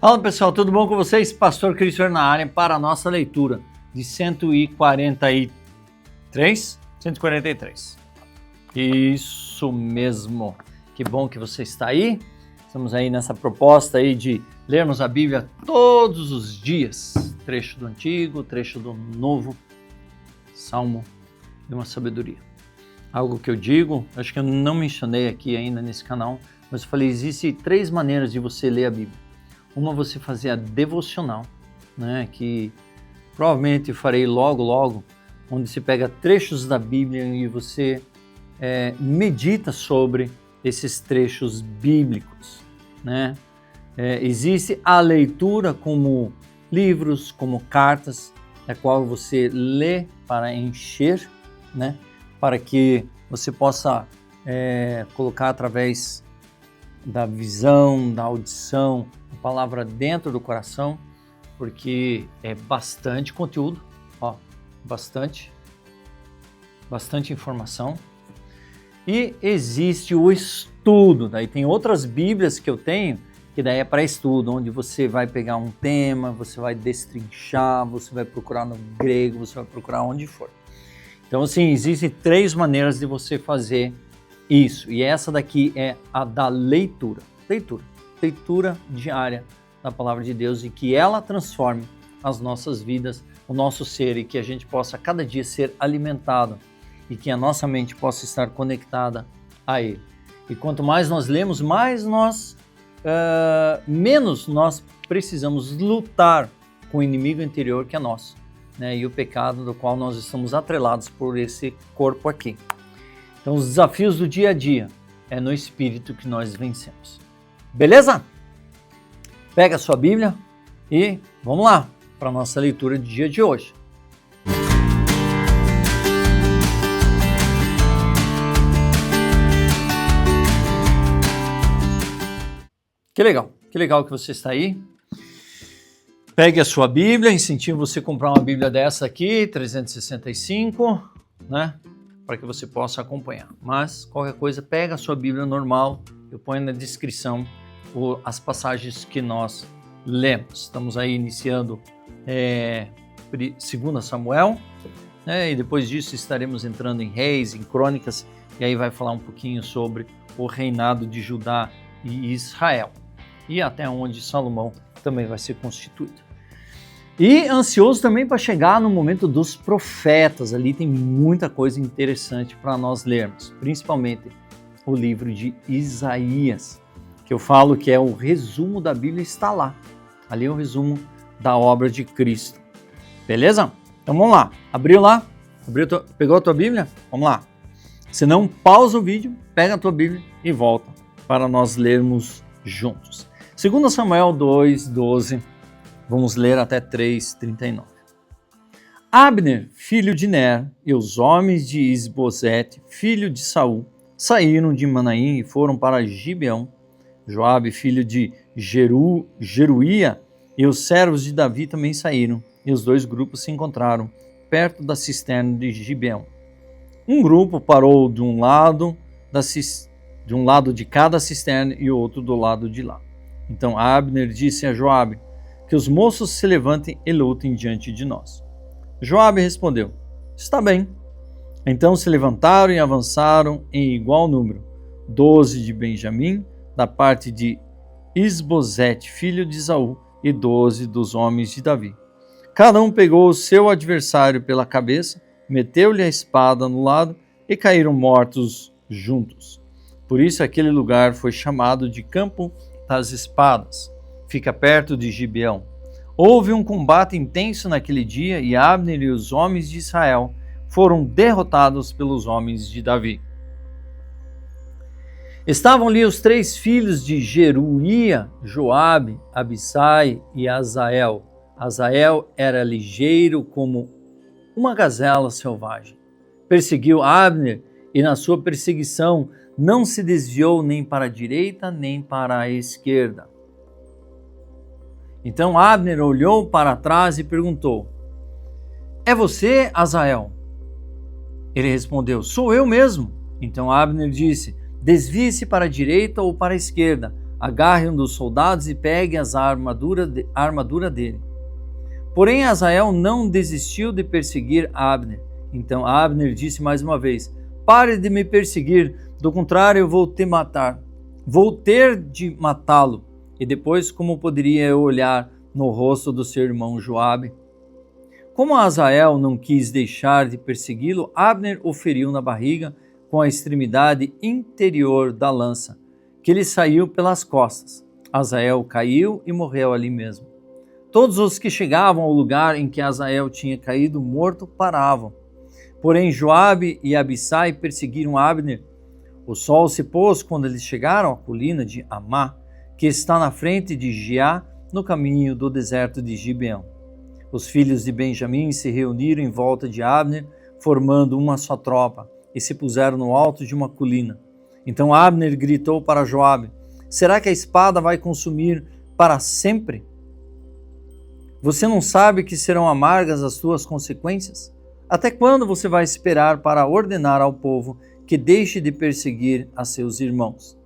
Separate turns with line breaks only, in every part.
Fala pessoal, tudo bom com vocês? Pastor Cristiano na área para a nossa leitura de 143. Isso mesmo, que bom que você está aí. Estamos aí nessa proposta aí de lermos a Bíblia todos os dias. Trecho do Antigo, trecho do Novo, Salmo de uma sabedoria. Algo que eu digo, acho que eu não mencionei aqui ainda nesse canal, mas eu falei, existem 3 maneiras de você ler a Bíblia. Uma, você fazer a devocional, né, que provavelmente eu farei logo, onde você pega trechos da Bíblia e você medita sobre esses trechos bíblicos, né? Existe a leitura como livros, como cartas, a qual você lê para encher, né, para que você possa colocar através da visão, da audição, a palavra dentro do coração, porque é bastante conteúdo, bastante informação. E existe o estudo, daí tem outras bíblias que eu tenho, que daí é para estudo, onde você vai pegar um tema, você vai destrinchar, você vai procurar no grego, você vai procurar onde for. Então assim, existem 3 maneiras de você fazer isso, e essa daqui é a da leitura diária da Palavra de Deus, e que ela transforme as nossas vidas, o nosso ser, e que a gente possa cada dia ser alimentado e que a nossa mente possa estar conectada a Ele. E quanto mais nós lemos, menos nós precisamos lutar com o inimigo interior que é nosso, né? E o pecado do qual nós estamos atrelados por esse corpo aqui. Então os desafios do dia a dia é no Espírito que nós vencemos. Beleza? Pega a sua Bíblia e vamos lá para a nossa leitura do dia de hoje. Que legal que você está aí. Pegue a sua Bíblia, incentivo você a comprar uma Bíblia dessa aqui, 365, né? Para que você possa acompanhar. Mas qualquer coisa, pega a sua Bíblia normal, eu ponho na descrição as passagens que nós lemos. Estamos aí iniciando 2 Samuel, né? E depois disso estaremos entrando em Reis, em Crônicas, e aí vai falar um pouquinho sobre o reinado de Judá e Israel, e até onde Salomão também vai ser constituído. E ansioso também para chegar no momento dos profetas, ali tem muita coisa interessante para nós lermos, principalmente o livro de Isaías, que eu falo que é o resumo da Bíblia, está lá. Ali é o resumo da obra de Cristo. Beleza? Então vamos lá. Abriu lá? Pegou a tua Bíblia? Vamos lá. Se não, pausa o vídeo, pega a tua Bíblia e volta para nós lermos juntos. 2 Samuel 2:12, vamos ler até 3:39. Abner, filho de Ner, e os homens de Isbosete, filho de Saul, saíram de Manaim e foram para Gibeão. Joabe, filho de Jeruía, e os servos de Davi também saíram, e os 2 grupos se encontraram perto da cisterna de Gibeão. Um grupo parou de um lado de cada cisterna e o outro do lado de lá. Então Abner disse a Joabe: que os moços se levantem e lutem diante de nós. Joabe respondeu: está bem. Então se levantaram e avançaram em igual número, 12 de Benjamim, da parte de Isbosete, filho de Saul, e 12 dos homens de Davi. Cada um pegou o seu adversário pela cabeça, meteu-lhe a espada no lado e caíram mortos juntos. Por isso aquele lugar foi chamado de Campo das Espadas. Fica perto de Gibeão. Houve um combate intenso naquele dia e Abner e os homens de Israel foram derrotados pelos homens de Davi. Estavam ali os 3 filhos de Jeruía, Joabe, Abissai e Azael. Azael era ligeiro como uma gazela selvagem. Perseguiu Abner e na sua perseguição não se desviou nem para a direita nem para a esquerda. Então Abner olhou para trás e perguntou: é você, Azael? Ele respondeu: sou eu mesmo. Então Abner disse: desvie-se para a direita ou para a esquerda, agarre um dos soldados e pegue a armadura dele. Porém, Azael não desistiu de perseguir Abner. Então Abner disse mais uma vez: pare de me perseguir, do contrário eu vou te matar. Vou ter de matá-lo. E depois, como poderia eu olhar no rosto do seu irmão Joabe? Como Azael não quis deixar de persegui-lo, Abner o feriu na barriga com a extremidade interior da lança, que lhe saiu pelas costas. Azael caiu e morreu ali mesmo. Todos os que chegavam ao lugar em que Azael tinha caído morto paravam. Porém Joabe e Abissai perseguiram Abner. O sol se pôs quando eles chegaram à colina de Amá, que está na frente de Giá, no caminho do deserto de Gibeão. Os filhos de Benjamim se reuniram em volta de Abner, formando uma só tropa, e se puseram no alto de uma colina. Então Abner gritou para Joabe: será que a espada vai consumir para sempre? Você não sabe que serão amargas as suas consequências? Até quando você vai esperar para ordenar ao povo que deixe de perseguir a seus irmãos?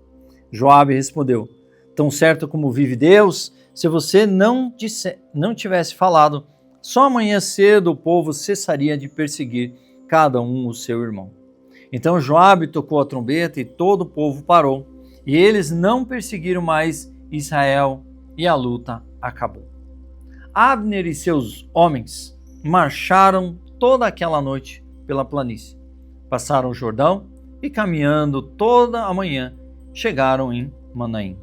Joabe respondeu: tão certo como vive Deus, se você não tivesse falado, só amanhã cedo o povo cessaria de perseguir cada um o seu irmão. Então Joabe tocou a trombeta e todo o povo parou, e eles não perseguiram mais Israel, e a luta acabou. Abner e seus homens marcharam toda aquela noite pela planície, passaram o Jordão e, caminhando toda a manhã, chegaram em Manaim.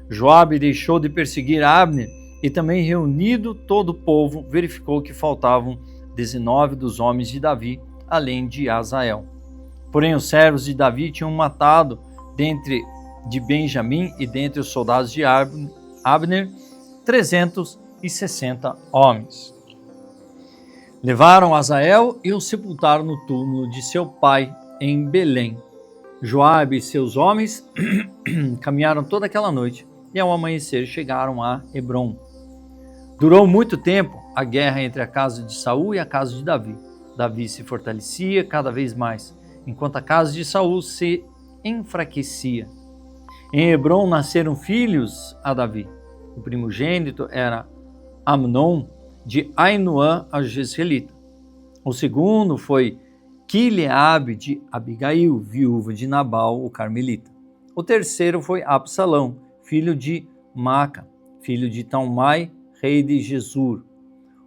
Joabe deixou de perseguir Abner e também, reunido todo o povo, verificou que faltavam 19 dos homens de Davi, além de Azael. Porém, os servos de Davi tinham matado dentre de Benjamim e dentre os soldados de Abner 360 homens. Levaram Azael e o sepultaram no túmulo de seu pai em Belém. Joabe e seus homens caminharam toda aquela noite e ao amanhecer chegaram a Hebrom. Durou muito tempo a guerra entre a casa de Saul e a casa de Davi. Davi se fortalecia cada vez mais, enquanto a casa de Saul se enfraquecia. Em Hebrom nasceram filhos a Davi. O primogênito era Amnon, de Ainoã a Jezreelita. O segundo foi Quileabe, de Abigail, viúva de Nabal, o carmelita. O terceiro foi Absalão, filho de Maca, filho de Talmai, rei de Gesur.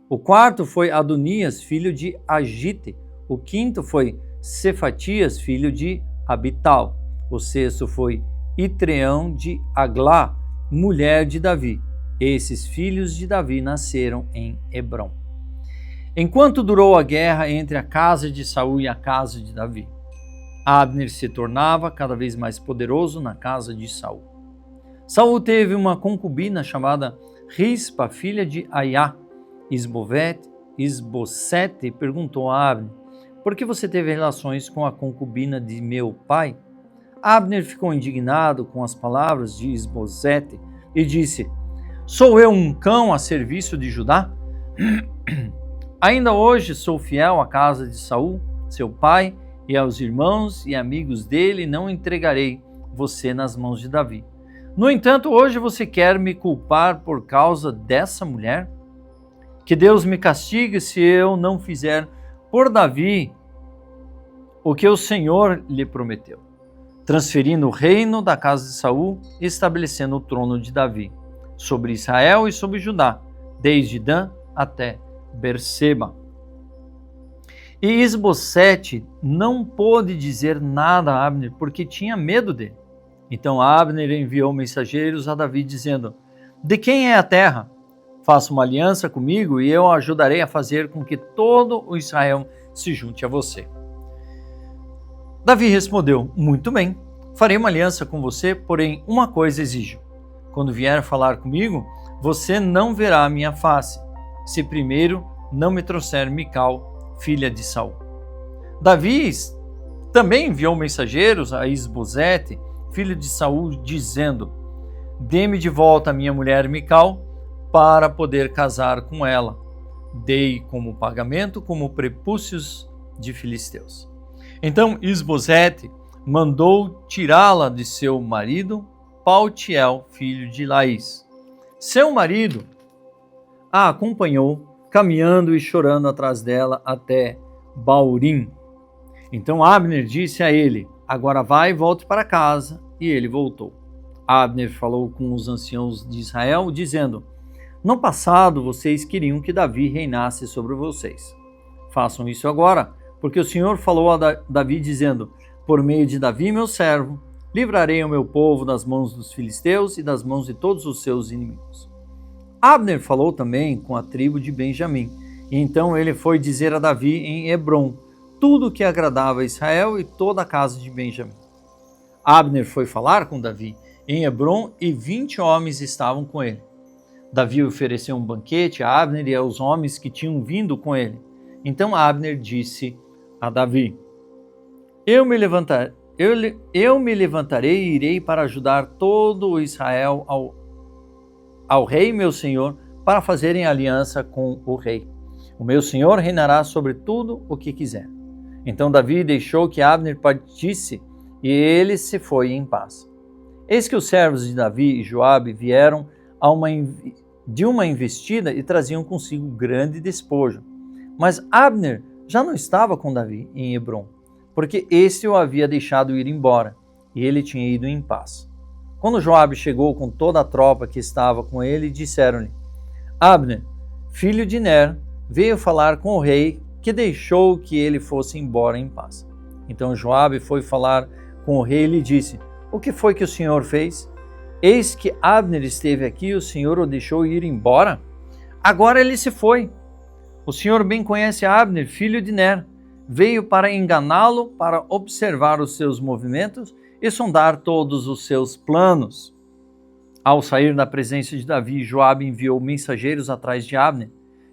O quarto foi Adonias, filho de Agite. O quinto foi Cefatias, filho de Abital. O sexto foi Itreão de Aglá, mulher de Davi. Esses filhos de Davi nasceram em Hebrom. Enquanto durou a guerra entre a casa de Saul e a casa de Davi, Abner se tornava cada vez mais poderoso na casa de Saul. Saul teve uma concubina chamada Rispa, filha de Aiá. Isbosete perguntou a Abner: por que você teve relações com a concubina de meu pai? Abner ficou indignado com as palavras de Isbosete e disse: sou eu um cão a serviço de Judá? Ainda hoje sou fiel à casa de Saul, seu pai, e aos irmãos e amigos dele não entregarei você nas mãos de Davi. No entanto, hoje você quer me culpar por causa dessa mulher? Que Deus me castigue se eu não fizer por Davi o que o Senhor lhe prometeu, transferindo o reino da casa de Saul e estabelecendo o trono de Davi sobre Israel e sobre Judá, desde Dan até Berseba. E Isbosete não pôde dizer nada a Abner, porque tinha medo dele. Então Abner enviou mensageiros a Davi, dizendo: de quem é a terra? Faça uma aliança comigo e eu ajudarei a fazer com que todo o Israel se junte a você. Davi respondeu: muito bem, farei uma aliança com você, porém uma coisa exijo. Quando vier falar comigo, você não verá a minha face, se primeiro não me trouxer Mical, filha de Saul. Davi também enviou mensageiros a Isbosete, filho de Saul, dizendo: dê-me de volta a minha mulher Mical, para poder casar com ela. Dei como pagamento como prepúcios de filisteus. Então Isbosete mandou tirá-la de seu marido Paltiel, filho de Laís. Seu marido a acompanhou, caminhando e chorando atrás dela até Baurim. Então Abner disse a ele: agora vai e volte para casa. E ele voltou. Abner falou com os anciãos de Israel, dizendo: no passado vocês queriam que Davi reinasse sobre vocês. Façam isso agora, porque o Senhor falou a Davi, dizendo: por meio de Davi, meu servo, livrarei o meu povo das mãos dos filisteus e das mãos de todos os seus inimigos. Abner falou também com a tribo de Benjamim, e então ele foi dizer a Davi em Hebrom tudo o que agradava a Israel e toda a casa de Benjamim. Abner foi falar com Davi em Hebrom e 20 homens estavam com ele. Davi ofereceu um banquete a Abner e aos homens que tinham vindo com ele. Então Abner disse a Davi: eu me levantarei e irei para ajudar todo o Israel ao rei meu senhor, para fazerem aliança com o rei. O meu senhor reinará sobre tudo o que quiser. Então Davi deixou que Abner partisse e ele se foi em paz. Eis que os servos de Davi e Joabe vieram de uma investida e traziam consigo grande despojo. Mas Abner já não estava com Davi em Hebrom, porque este o havia deixado ir embora, e ele tinha ido em paz. Quando Joabe chegou com toda a tropa que estava com ele, disseram-lhe: Abner, filho de Ner, veio falar com o rei, que deixou que ele fosse embora em paz. Então Joabe foi falar com o rei e lhe disse: o que foi que o Senhor fez? Eis que Abner esteve aqui e o Senhor o deixou ir embora? Agora ele se foi. O Senhor bem conhece Abner, filho de Ner. Veio para enganá-lo, para observar os seus movimentos e sondar todos os seus planos. Ao sair da presença de Davi, Joabe enviou mensageiros atrás de Abner,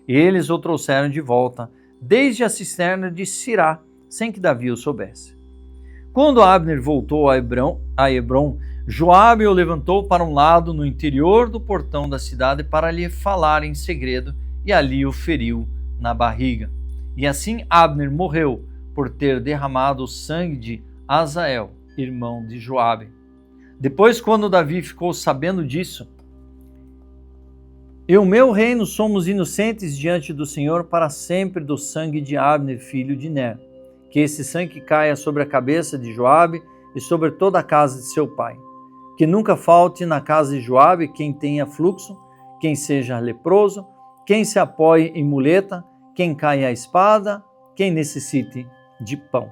e eles o trouxeram de volta, desde a cisterna de Sirá, sem que Davi o soubesse. Quando Abner voltou a Hebrom, Joabe o levantou para um lado no interior do portão da cidade para lhe falar em segredo, e ali o feriu na barriga. E assim Abner morreu por ter derramado o sangue de Asael, irmão de Joabe. Depois, quando Davi ficou sabendo disso: e o meu reino somos inocentes diante do Senhor para sempre do sangue de Abner, filho de Ner. Que esse sangue caia sobre a cabeça de Joabe e sobre toda a casa de seu pai. Que nunca falte na casa de Joabe quem tenha fluxo, quem seja leproso, quem se apoie em muleta, quem caia à espada, quem necessite de pão.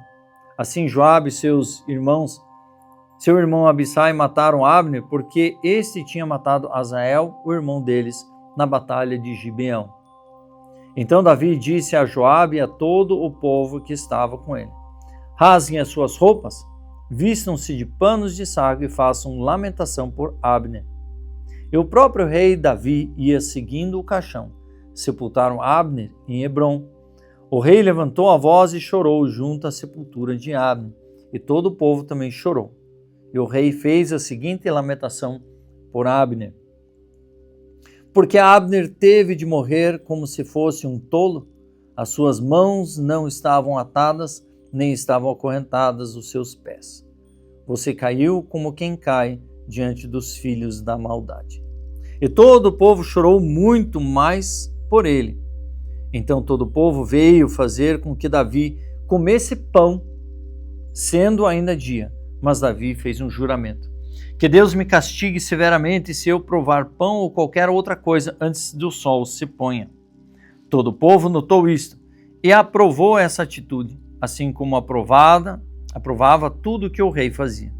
Assim Joabe e seu irmão Abissai mataram Abner, porque este tinha matado Asael, o irmão deles, na batalha de Gibeão. Então Davi disse a Joabe e a todo o povo que estava com ele: rasguem as suas roupas, vistam-se de panos de saco e façam lamentação por Abner. E o próprio rei Davi ia seguindo o caixão. Sepultaram Abner em Hebrom. O rei levantou a voz e chorou junto à sepultura de Abner, e todo o povo também chorou. E o rei fez a seguinte lamentação por Abner: porque Abner teve de morrer como se fosse um tolo, as suas mãos não estavam atadas, nem estavam acorrentadas os seus pés. Você caiu como quem cai diante dos filhos da maldade. E todo o povo chorou muito mais por ele. Então todo o povo veio fazer com que Davi comesse pão, sendo ainda dia. Mas Davi fez um juramento: que Deus me castigue severamente se eu provar pão ou qualquer outra coisa antes do sol se ponha. Todo o povo notou isto e aprovou essa atitude, assim como aprovava tudo que o rei fazia.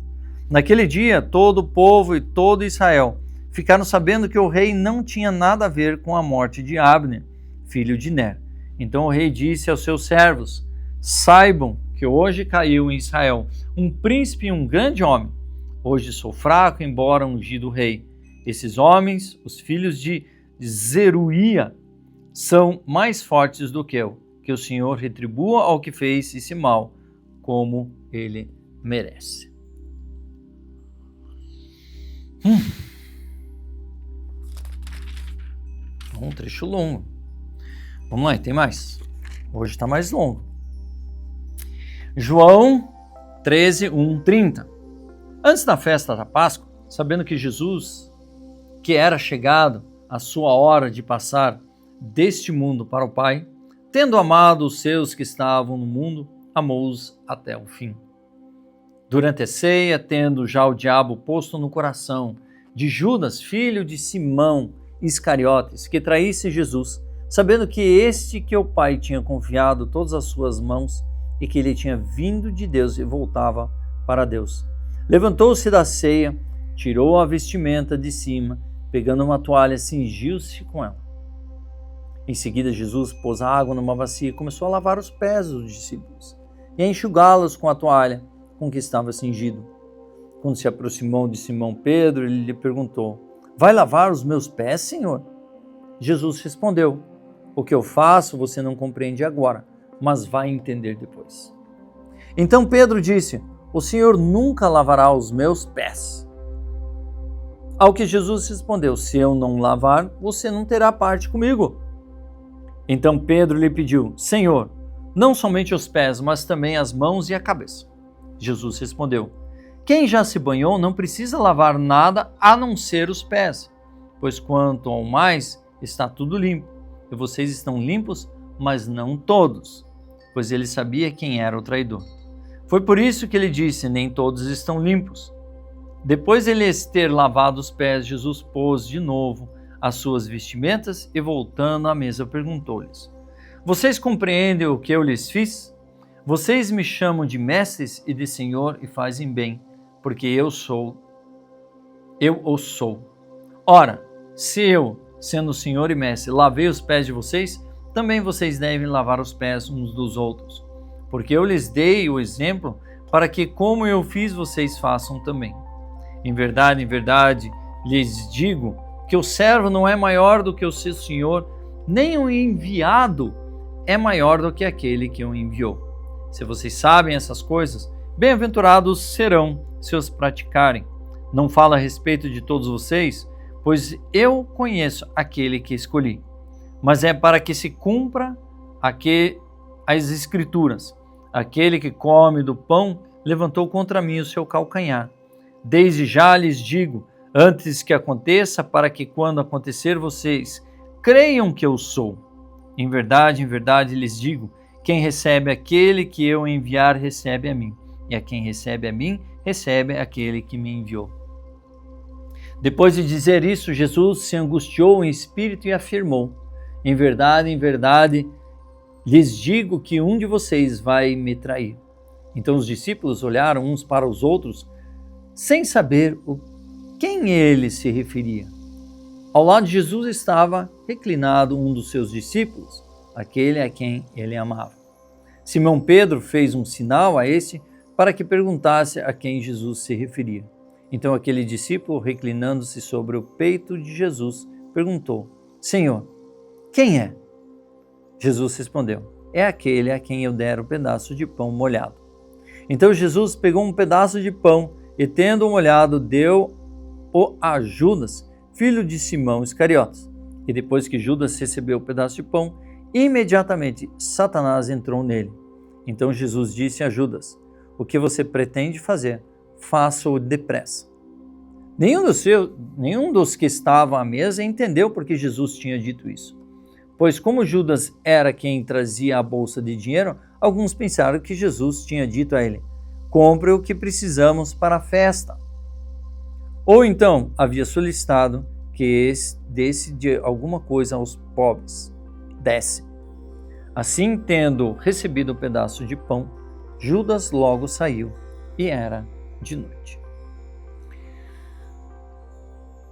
Naquele dia, todo o povo e todo Israel ficaram sabendo que o rei não tinha nada a ver com a morte de Abner, filho de Ner. Então o rei disse aos seus servos: saibam que hoje caiu em Israel um príncipe e um grande homem. Hoje sou fraco, embora ungido rei. Esses homens, os filhos de Zeruia, são mais fortes do que eu. Que o Senhor retribua ao que fez esse mal, como ele merece. Um trecho longo. Vamos lá, tem mais. Hoje está mais longo. João 13, 1, 30. Antes da festa da Páscoa, sabendo que Jesus, que era chegado a sua hora de passar deste mundo para o Pai, tendo amado os seus que estavam no mundo, amou-os até o fim. Durante a ceia, tendo já o diabo posto no coração de Judas, filho de Simão Iscariotes, que traísse Jesus, sabendo que este que o Pai tinha confiado todas as suas mãos e que ele tinha vindo de Deus e voltava para Deus. Levantou-se da ceia, tirou a vestimenta de cima, pegando uma toalha, cingiu-se com ela. Em seguida, Jesus pôs a água numa bacia e começou a lavar os pés dos discípulos e a enxugá-los com a toalha com que estava cingido. Quando se aproximou de Simão Pedro, ele lhe perguntou: vai lavar os meus pés, Senhor? Jesus respondeu: o que eu faço você não compreende agora, mas vai entender depois. Então Pedro disse: o Senhor nunca lavará os meus pés. Ao que Jesus respondeu: se eu não lavar, você não terá parte comigo. Então Pedro lhe pediu: Senhor, não somente os pés, mas também as mãos e a cabeça. Jesus respondeu: quem já se banhou não precisa lavar nada a não ser os pés, pois quanto ao mais está tudo limpo, e vocês estão limpos, mas não todos, pois ele sabia quem era o traidor. Foi por isso que ele disse: nem todos estão limpos. Depois de lhes ter lavado os pés, Jesus pôs de novo as suas vestimentas e, voltando à mesa, perguntou-lhes: vocês compreendem o que eu lhes fiz? Vocês me chamam de mestres e de Senhor e fazem bem, porque eu o sou. Ora, se eu, sendo Senhor e mestre, lavei os pés de vocês, também vocês devem lavar os pés uns dos outros, porque eu lhes dei o exemplo para que, como eu fiz, vocês façam também. Em verdade, lhes digo que o servo não é maior do que o seu senhor, nem o enviado é maior do que aquele que o enviou. Se vocês sabem essas coisas, bem-aventurados serão se os praticarem. Não falo a respeito de todos vocês, pois eu conheço aquele que escolhi. Mas é para que se cumpra as Escrituras. Aquele que come do pão levantou contra mim o seu calcanhar. Desde já lhes digo, antes que aconteça, para que quando acontecer vocês creiam que eu sou. Em verdade lhes digo, quem recebe aquele que eu enviar recebe a mim, e a quem recebe a mim recebe aquele que me enviou. Depois de dizer isso, Jesus se angustiou em espírito e afirmou: em verdade lhes digo que um de vocês vai me trair. Então os discípulos olharam uns para os outros, sem saber quem ele se referia. Ao lado de Jesus estava reclinado um dos seus discípulos, aquele a quem ele amava. Simão Pedro fez um sinal a esse para que perguntasse a quem Jesus se referia. Então aquele discípulo, reclinando-se sobre o peito de Jesus, perguntou: Senhor, quem é? Jesus respondeu: é aquele a quem eu der o pedaço de pão molhado. Então Jesus pegou um pedaço de pão e, tendo molhado, deu-o a Judas, filho de Simão Iscariotes. E depois que Judas recebeu o pedaço de pão, imediatamente Satanás entrou nele. Então Jesus disse a Judas: o que você pretende fazer, faça-o depressa. Nenhum dos que estavam à mesa entendeu porque Jesus tinha dito isso. Pois como Judas era quem trazia a bolsa de dinheiro, alguns pensaram que Jesus tinha dito a ele: compre o que precisamos para a festa. Ou então havia solicitado que desse de alguma coisa aos pobres. Desse. Assim, tendo recebido o pedaço de pão, Judas logo saiu e era de noite.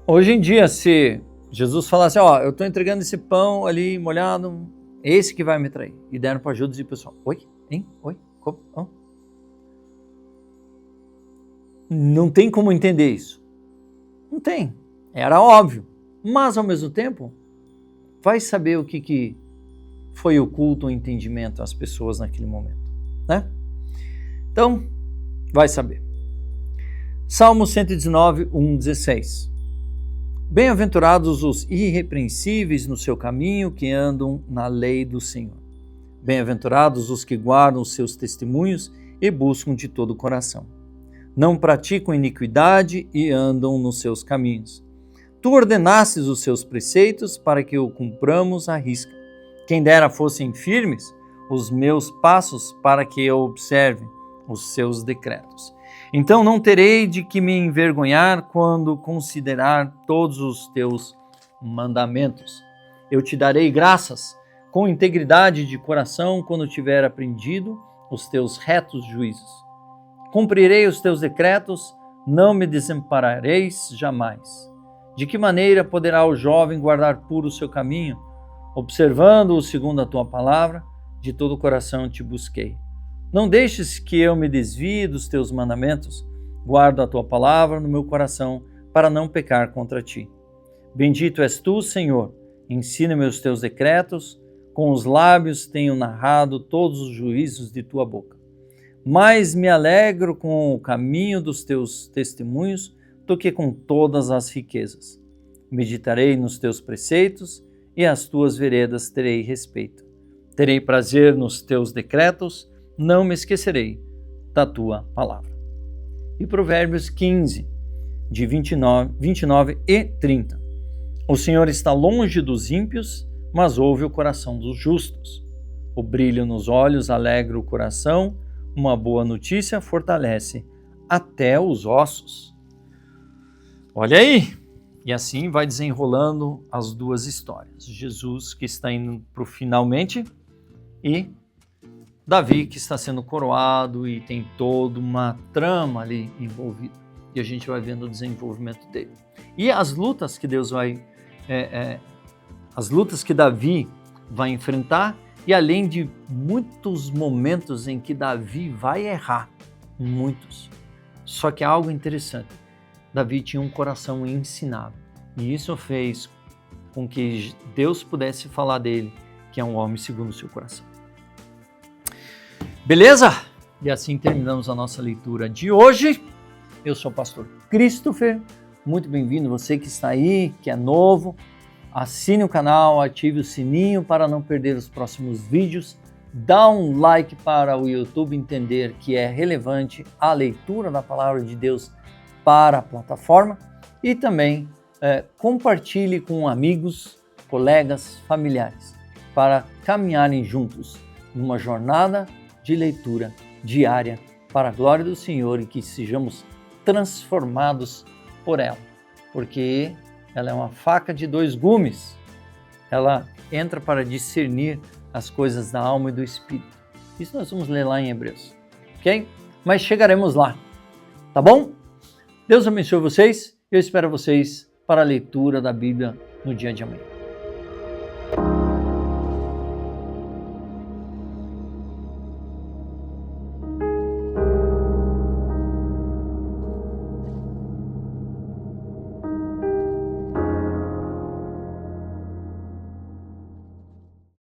Hoje em dia, se Jesus falasse: eu estou entregando esse pão ali molhado, esse que vai me trair, e deram para Judas, e o pessoal: oi? Hein? Oi? Como? Oh. Não tem como entender isso. Não tem. Era óbvio. Mas, ao mesmo tempo, vai saber o que foi oculto o entendimento às pessoas naquele momento, né? Então, vai saber. Salmo 119, 1:16. Bem-aventurados os irrepreensíveis no seu caminho, que andam na lei do Senhor. Bem-aventurados os que guardam os seus testemunhos e buscam de todo o coração. não praticam iniquidade e andam nos seus caminhos. Tu ordenastes os seus preceitos para que o cumpramos à risca. Quem dera fossem firmes os meus passos para que eu observe os seus decretos. Então não terei de que me envergonhar quando considerar todos os teus mandamentos. Eu te darei graças com integridade de coração quando tiver aprendido os teus retos juízos. Cumprirei os teus decretos, não me desamparareis jamais. De que maneira poderá o jovem guardar puro o seu caminho? Observando-o segundo a tua palavra, de todo o coração te busquei. Não deixes que eu me desvie dos teus mandamentos. Guardo a tua palavra no meu coração para não pecar contra ti. Bendito és tu, Senhor. Ensina-me os teus decretos. Com os lábios tenho narrado todos os juízos de tua boca. Mais me alegro com o caminho dos teus testemunhos do que com todas as riquezas. Meditarei nos teus preceitos e às tuas veredas terei respeito. Terei prazer nos teus decretos, não me esquecerei da tua palavra. E Provérbios 15, de 29 e 30. O Senhor está longe dos ímpios, mas ouve o coração dos justos. O brilho nos olhos alegra o coração, uma boa notícia fortalece até os ossos. Olha aí! E assim vai desenrolando as duas histórias. Jesus que está indo para o finalmente e Davi que está sendo coroado e tem toda uma trama ali envolvida. E a gente vai vendo o desenvolvimento dele. E as lutas que Deus vai... as lutas que Davi vai enfrentar e além de muitos momentos em que Davi vai errar. Muitos. Só que há algo interessante. Davi tinha um coração ensinável. E isso fez com que Deus pudesse falar dele, que é um homem segundo o seu coração. Beleza? E assim terminamos a nossa leitura de hoje. Eu sou o pastor Christopher. Muito bem-vindo, você que está aí, que é novo. Assine o canal, ative o sininho para não perder os próximos vídeos. Dá um like para o YouTube entender que é relevante a leitura da palavra de Deus para a plataforma e também compartilhe com amigos, colegas, familiares para caminharem juntos numa jornada de leitura diária para a glória do Senhor e que sejamos transformados por ela, porque ela é uma faca de dois gumes, ela entra para discernir as coisas da alma e do espírito. Isso nós vamos ler lá em Hebreus, ok? Mas chegaremos lá, tá bom? Deus abençoe vocês, eu espero vocês para a leitura da Bíblia no dia de amanhã.